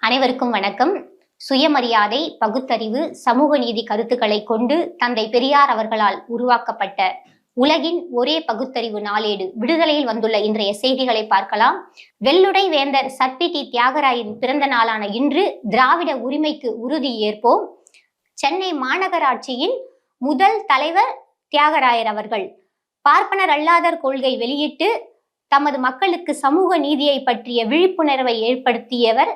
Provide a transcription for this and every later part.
அனைவருக்கும் வணக்கம். சுயமரியாதை, பகுத்தறிவு, சமூக நீதி கருத்துக்களை கொண்டு தந்தை பெரியார் அவர்களால் உருவாக்கப்பட்ட உலகின் ஒரே பகுத்தறிவு நாளேடு விடுதலையில் வந்துள்ள இன்றைய செய்திகளை பார்க்கலாம். வெள்ளுடை வேந்தர் சர்.பி. டி. தியாகராயரின் பிறந்த நாளான இன்று திராவிட உரிமைக்கு உறுதி ஏற்போம். சென்னை மாநகராட்சியின் முதல் தலைவர் தியாகராயர் அவர்கள் பார்ப்பனர் அல்லாதர் கொள்கை வெளியிட்டு தமது மக்களுக்கு சமூக நீதியை பற்றிய விழிப்புணர்வை ஏற்படுத்தியவர்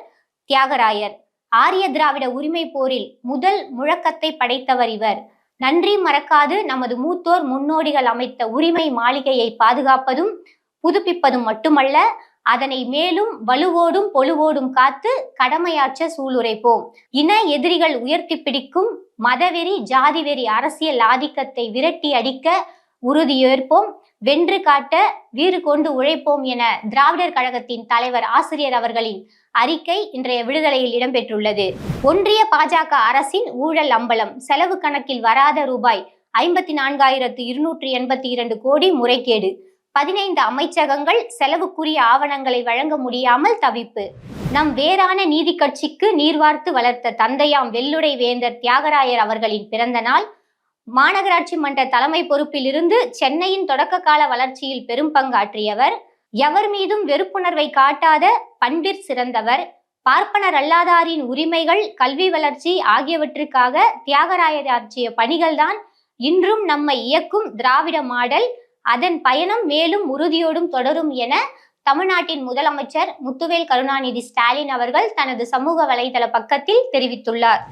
தியாகராயர். ஆரிய திராவிட உரிமை போரில் முதல் முழக்கத்தை படைத்தவர் இவர். நன்றி மறக்காது நமது மூத்தோர் முன்னோடிகள் அமைத்த உரிமை மாளிகையை பாதுகாப்பதும் புதுப்பிப்பதும் மட்டுமல்ல, அதனை மேலும் வலுவோடும் பொலுவோடும் காத்து கடமையாற்ற சூளுரைப்போம். இன எதிரிகள் உயர்த்தி பிடிக்கும் மதவெறி ஜாதிவெறி அரசியல் ஆதிக்கத்தை விரட்டி அடிக்க உறுதியேற்போம். வென்று காட்ட வீறு கொண்டு உழைப்போம் என திராவிடர் கழகத்தின் தலைவர் ஆசிரியர் அவர்களின் அறிக்கை இன்றைய விடுதலையில் இடம்பெற்றுள்ளது. ஒன்றிய பாஜக அரசின் ஊழல் அம்பலம். செலவு கணக்கில் வராத ரூபாய் 54,282 கோடி முறைகேடு. 15 அமைச்சகங்கள் செலவுக்குரிய ஆவணங்களை வழங்க முடியாமல் தவிப்பு. நம் வேறான நீதி கட்சிக்கு நீர்வார்த்து வளர்த்த தந்தையாம் வெள்ளுடை வேந்தர் தியாகராயர் அவர்களின் பிறந்த நாள். மாநகராட்சி மன்ற தலைமை பொறுப்பில் இருந்து சென்னையின் தொடக்க கால வளர்ச்சியில் பெரும் பங்காற்றியவர். எவர் மீதும் வெறுப்புணர்வை காட்டாத பண்பிற் சிறந்தவர். பார்ப்பனர் அல்லாதாரின் உரிமைகள், கல்வி வளர்ச்சி ஆகியவற்றுக்காக தியாகராயர் ஆற்றிய பணிகள்தான் இன்றும் நம்மை இயக்கும் திராவிட மாடல். அதன் பயணம் மேலும் உறுதியோடும் தொடரும் என தமிழ்நாட்டின் முதலமைச்சர் முத்துவேல் கருணாநிதி ஸ்டாலின் அவர்கள் தனது சமூக வலைதள பக்கத்தில் தெரிவித்துள்ளார்.